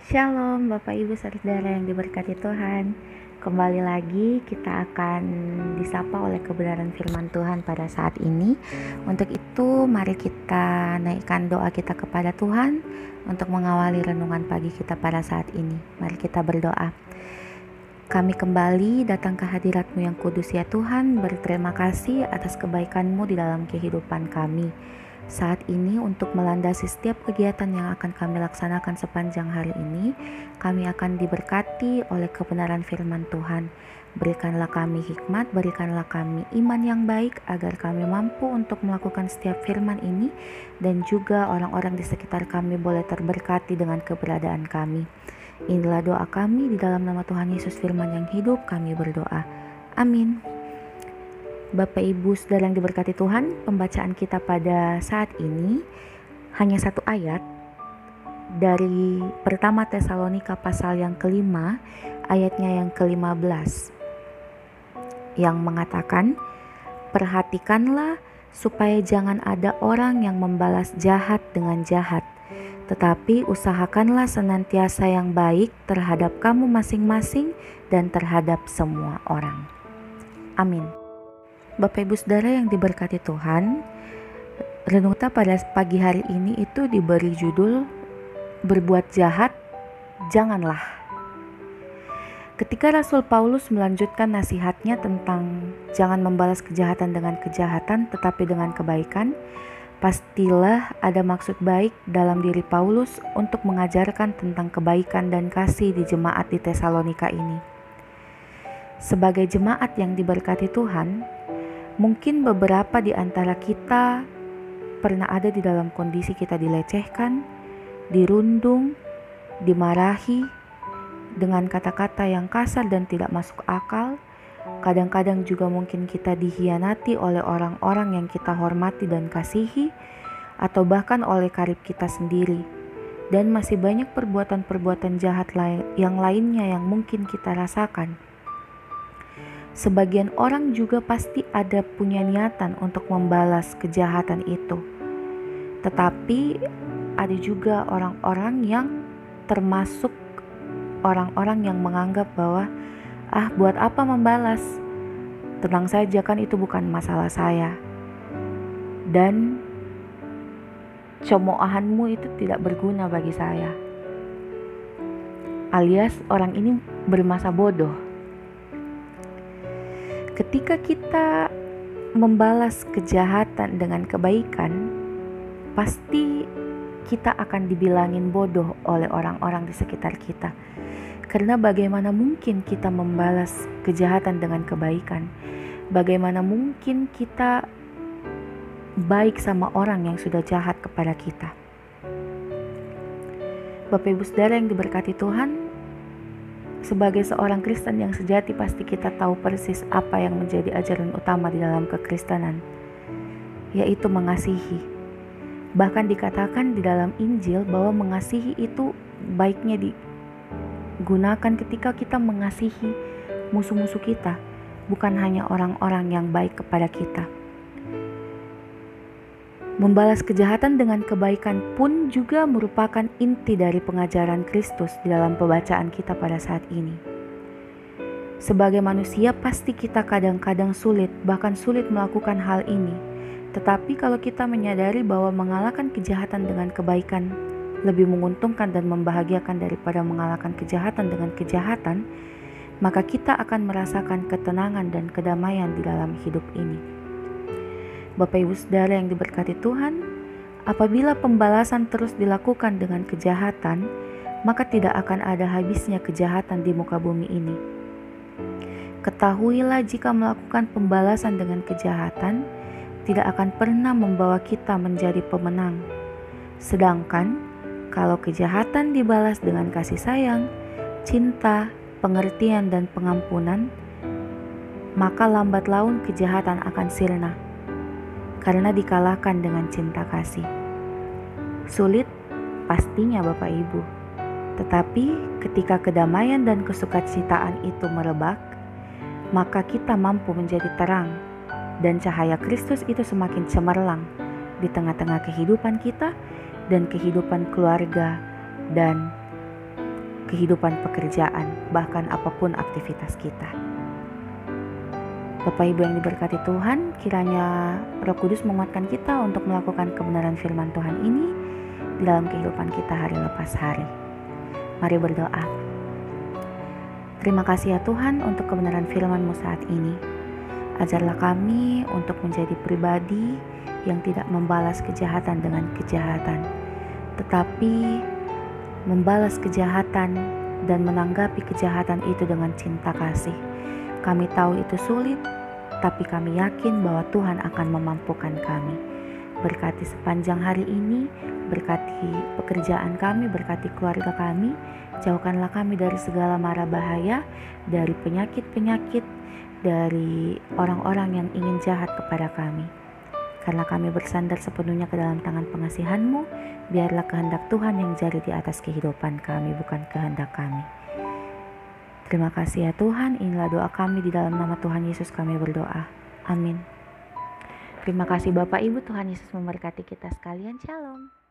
Shalom Bapak Ibu Saudara yang diberkati Tuhan. Kembali lagi kita akan disapa oleh kebenaran firman Tuhan pada saat ini. Untuk itu mari kita naikkan doa kita kepada Tuhan untuk mengawali renungan pagi kita pada saat ini. Mari kita berdoa. Kami kembali datang ke hadirat-Mu yang kudus ya Tuhan, berterima kasih atas kebaikan-Mu di dalam kehidupan kami saat ini. Untuk melandasi setiap kegiatan yang akan kami laksanakan sepanjang hari ini, kami akan diberkati oleh kebenaran firman Tuhan. Berikanlah kami hikmat, berikanlah kami iman yang baik agar kami mampu untuk melakukan setiap firman ini, dan juga orang-orang di sekitar kami boleh terberkati dengan keberadaan kami. Inilah doa kami di dalam nama Tuhan Yesus firman yang hidup, kami berdoa. Amin. Bapak Ibu Saudara yang diberkati Tuhan, pembacaan kita pada saat ini hanya satu ayat dari pertama Tesalonika pasal yang kelima, ayatnya yang ke-15, yang mengatakan, "Perhatikanlah supaya jangan ada orang yang membalas jahat dengan jahat, tetapi usahakanlah senantiasa yang baik terhadap kamu masing-masing dan terhadap semua orang." Amin. Bapak Ibu Saudara yang diberkati Tuhan, renung kita pada pagi hari ini itu diberi judul "Berbuat jahat, janganlah". Ketika Rasul Paulus melanjutkan nasihatnya tentang jangan membalas kejahatan dengan kejahatan tetapi dengan kebaikan, pastilah ada maksud baik dalam diri Paulus untuk mengajarkan tentang kebaikan dan kasih di jemaat di Tesalonika ini. Sebagai jemaat yang diberkati Tuhan, mungkin beberapa di antara kita pernah ada di dalam kondisi kita dilecehkan, dirundung, dimarahi dengan kata-kata yang kasar dan tidak masuk akal. Kadang-kadang juga mungkin kita dikhianati oleh orang-orang yang kita hormati dan kasihi, atau bahkan oleh karib kita sendiri. Dan masih banyak perbuatan-perbuatan jahat yang lainnya yang mungkin kita rasakan. Sebagian orang juga pasti ada punya niatan untuk membalas kejahatan itu. Tetapi ada juga orang-orang yang termasuk orang-orang yang menganggap bahwa buat apa membalas? Tenang saja, kan itu bukan masalah saya. Dan cemoohanmu itu tidak berguna bagi saya. Alias orang ini bermasa bodoh. Ketika kita membalas kejahatan dengan kebaikan, pasti kita akan dibilangin bodoh oleh orang-orang di sekitar kita. Karena bagaimana mungkin kita membalas kejahatan dengan kebaikan? Bagaimana mungkin kita baik sama orang yang sudah jahat kepada kita? Bapak Ibu Saudara yang diberkati Tuhan, sebagai seorang Kristen yang sejati pasti kita tahu persis apa yang menjadi ajaran utama di dalam kekristenan, yaitu mengasihi. Bahkan dikatakan di dalam Injil bahwa mengasihi itu baiknya digunakan ketika kita mengasihi musuh-musuh kita, bukan hanya orang-orang yang baik kepada kita. Membalas kejahatan dengan kebaikan pun juga merupakan inti dari pengajaran Kristus di dalam pembacaan kita pada saat ini. Sebagai manusia pasti kita kadang-kadang sulit, bahkan sulit melakukan hal ini. Tetapi kalau kita menyadari bahwa mengalahkan kejahatan dengan kebaikan lebih menguntungkan dan membahagiakan daripada mengalahkan kejahatan dengan kejahatan, maka kita akan merasakan ketenangan dan kedamaian di dalam hidup ini. Bapak Ibu Saudara yang diberkati Tuhan, apabila pembalasan terus dilakukan dengan kejahatan, maka tidak akan ada habisnya kejahatan di muka bumi ini. Ketahuilah jika melakukan pembalasan dengan kejahatan, tidak akan pernah membawa kita menjadi pemenang. Sedangkan, kalau kejahatan dibalas dengan kasih sayang, cinta, pengertian, dan pengampunan, maka lambat laun kejahatan akan sirna, karena dikalahkan dengan cinta kasih. Sulit pastinya Bapak Ibu, tetapi ketika kedamaian dan kesukacitaan itu merebak, maka kita mampu menjadi terang, dan cahaya Kristus itu semakin cemerlang di tengah-tengah kehidupan kita dan kehidupan keluarga dan kehidupan pekerjaan, bahkan apapun aktivitas kita. Bapak Ibu yang diberkati Tuhan, kiranya Roh Kudus menguatkan kita untuk melakukan kebenaran firman Tuhan ini di dalam kehidupan kita hari lepas hari. Mari berdoa. Terima kasih ya Tuhan untuk kebenaran firman-Mu saat ini. Ajarlah kami untuk menjadi pribadi yang tidak membalas kejahatan dengan kejahatan, tetapi membalas kejahatan dan menanggapi kejahatan itu dengan cinta kasih. Kami tahu itu sulit, tapi kami yakin bahwa Tuhan akan memampukan kami. Berkati sepanjang hari ini, berkati pekerjaan kami, berkati keluarga kami. Jauhkanlah kami dari segala mara bahaya, dari penyakit-penyakit, dari orang-orang yang ingin jahat kepada kami. Karena kami bersandar sepenuhnya ke dalam tangan pengasihan-Mu, biarlah kehendak Tuhan yang jadi di atas kehidupan kami, bukan kehendak kami. Terima kasih ya Tuhan, inilah doa kami di dalam nama Tuhan Yesus kami berdoa. Amin. Terima kasih Bapak Ibu, Tuhan Yesus memberkati kita sekalian. Shalom.